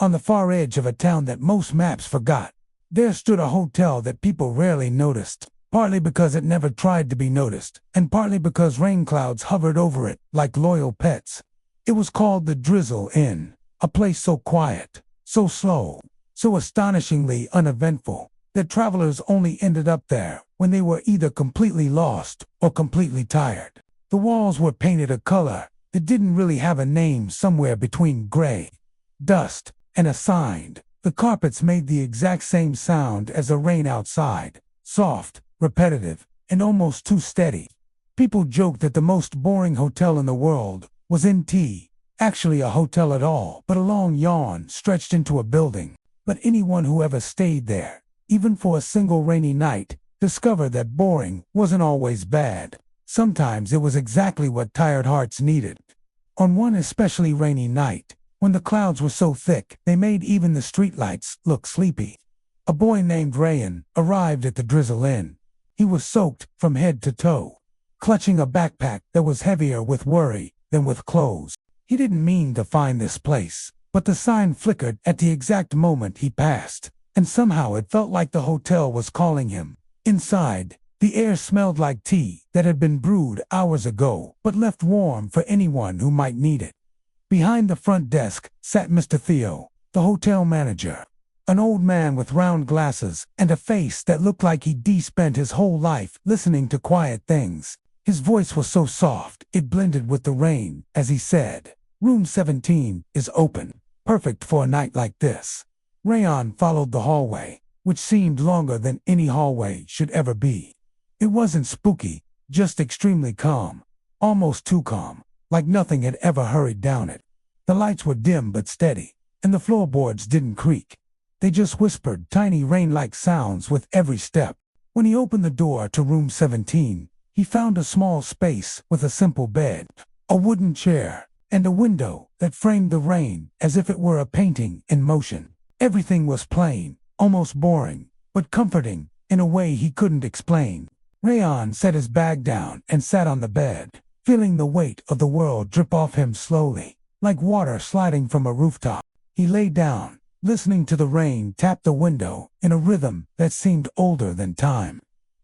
on the far edge of a town that most maps forgot, there stood a hotel that people rarely noticed, partly because it never tried to be noticed, and partly because rain clouds hovered over it like loyal pets. It was called the Drizzle Inn, a place so quiet, so slow, so astonishingly uneventful, that travelers only ended up there when they were either completely lost or completely tired. The walls were painted a color that didn't really have a name, somewhere between gray, dust, and a sign. The carpets made the exact same sound as the rain outside, soft, repetitive, and almost too steady. People joked that the most boring hotel in the world was actually a hotel at all, but a long yawn stretched into a building. But anyone who ever stayed there, even for a single rainy night, discovered that boring wasn't always bad. Sometimes it was exactly what tired hearts needed. On one especially rainy night, when the clouds were so thick they made even the streetlights look sleepy, a boy named Rayan arrived at the Drizzle Inn. He was soaked from head to toe, clutching a backpack that was heavier with worry than with clothes. He didn't mean to find this place, but the sign flickered at the exact moment he passed, and somehow it felt like the hotel was calling him. Inside, the air smelled like tea that had been brewed hours ago, but left warm for anyone who might need it. Behind the front desk sat Mr. Theo, the hotel manager, an old man with round glasses and a face that looked like he'd spent his whole life listening to quiet things. His voice was so soft it blended with the rain as he said, "Room 17 is open, perfect for a night like this." Rayan followed the hallway, which seemed longer than any hallway should ever be. It wasn't spooky, just extremely calm, almost too calm, like nothing had ever hurried down it. The lights were dim but steady, and the floorboards didn't creak. They just whispered tiny rain-like sounds with every step. When he opened the door to room 17, he found a small space with a simple bed, a wooden chair, and a window that framed the rain as if it were a painting in motion. Everything was plain, almost boring, but comforting in a way he couldn't explain. Rayan set his bag down and sat on the bed, feeling the weight of the world drip off him slowly, like water sliding from a rooftop. He lay down, listening to the rain tap the window in a rhythm that seemed older than time.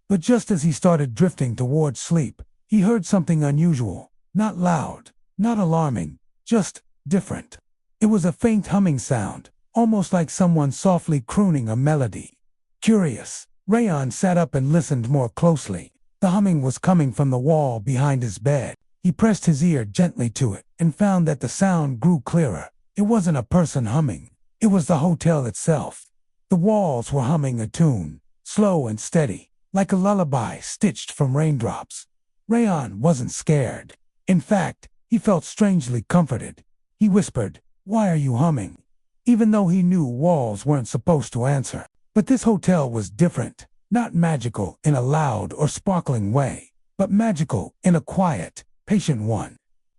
But just as he started drifting toward sleep, he heard something unusual, not loud, not alarming, just different. It was a faint humming sound, almost like someone softly crooning a melody. Curious, Rayan sat up and listened more closely. The humming was coming from the wall behind his bed. He pressed his ear gently to it and found that the sound grew clearer. It wasn't a person humming. It was the hotel itself. The walls were humming a tune, slow and steady, like a lullaby stitched from raindrops. Rayan wasn't scared. In fact, he felt strangely comforted. He whispered, "Why are you humming?" Even though he knew walls weren't supposed to answer. But this hotel was different, not magical in a loud or sparkling way, but magical in a quiet, patient one.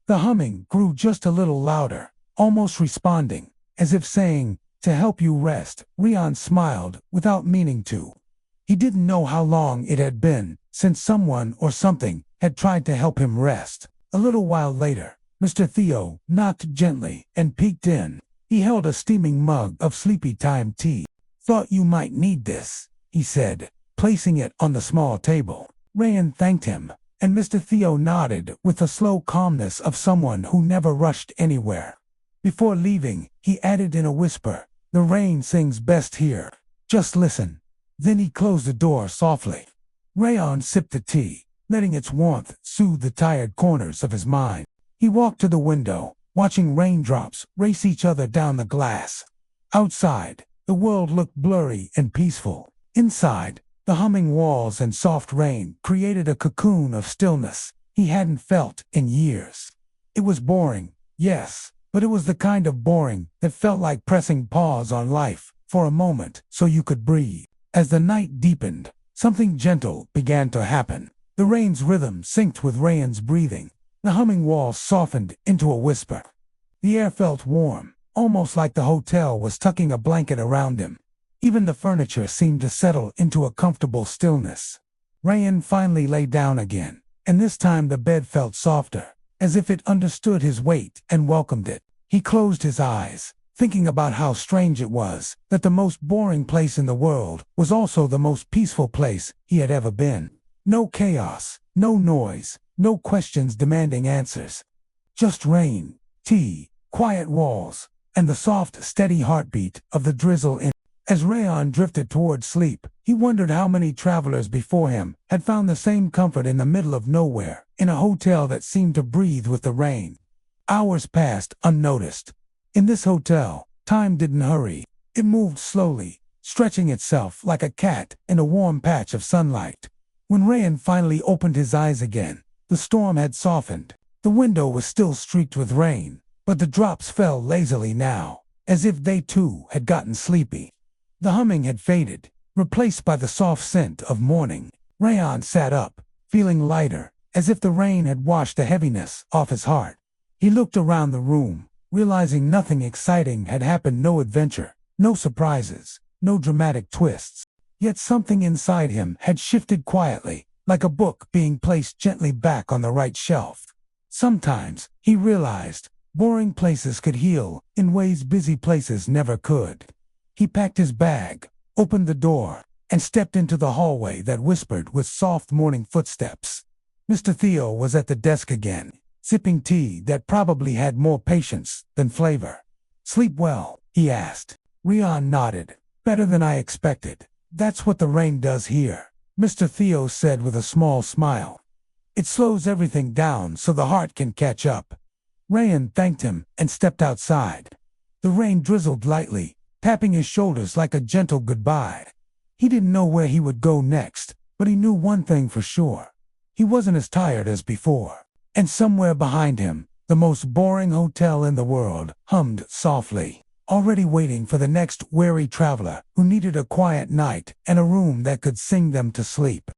The humming grew just a little louder, almost responding, as if saying, "To help you rest." Rayan smiled without meaning to. He didn't know how long it had been since someone or something had tried to help him rest. A little while later, Mr. Theo knocked gently and peeked in. He held a steaming mug of sleepy time tea. "Thought you might need this," he said, placing it on the small table. Rayan thanked him, and Mr. Theo nodded with the slow calmness of someone who never rushed anywhere. Before leaving, he added in a whisper, "The rain sings best here. Just listen." Then he closed the door softly. Rayan sipped the tea, letting its warmth soothe the tired corners of his mind. He walked to the window, watching raindrops race each other down the glass. Outside, the world looked blurry and peaceful. Inside, the humming walls and soft rain created a cocoon of stillness he hadn't felt in years. It was boring, yes, but it was the kind of boring that felt like pressing pause on life for a moment so you could breathe. As the night deepened, something gentle began to happen. The rain's rhythm synced with Rayan's breathing. The humming walls softened into a whisper. The air felt warm, almost like the hotel was tucking a blanket around him. Even the furniture seemed to settle into a comfortable stillness. Rayan finally lay down again, and this time the bed felt softer, as if it understood his weight and welcomed it. He closed his eyes, thinking about how strange it was that the most boring place in the world was also the most peaceful place he had ever been. No chaos, no noise, no questions demanding answers. Just rain, tea, quiet walls, and the soft, steady heartbeat of the Drizzle Inn. As Rayan drifted toward sleep, he wondered how many travelers before him had found the same comfort in the middle of nowhere, in a hotel that seemed to breathe with the rain. Hours passed unnoticed. In this hotel, time didn't hurry. It moved slowly, stretching itself like a cat in a warm patch of sunlight. When Rayan finally opened his eyes again, the storm had softened. The window was still streaked with rain, but the drops fell lazily now, as if they too had gotten sleepy. The humming had faded, replaced by the soft scent of morning. Rayan sat up, feeling lighter, as if the rain had washed the heaviness off his heart. He looked around the room, realizing nothing exciting had happened, no adventure, no surprises, no dramatic twists. Yet something inside him had shifted quietly, like a book being placed gently back on the right shelf. Sometimes, he realized, boring places could heal in ways busy places never could. He packed his bag, opened the door, and stepped into the hallway that whispered with soft morning footsteps. Mr. Theo was at the desk again, sipping tea that probably had more patience than flavor. "Sleep well?" he asked. Rayan nodded. "Better than I expected. That's what the rain does here," Mr. Theo said with a small smile. "It slows everything down so the heart can catch up." Rayan thanked him and stepped outside. The rain drizzled lightly, tapping his shoulders like a gentle goodbye. He didn't know where he would go next, but he knew one thing for sure. He wasn't as tired as before. And somewhere behind him, the most boring hotel in the world hummed softly, already waiting for the next weary traveler who needed a quiet night and a room that could sing them to sleep.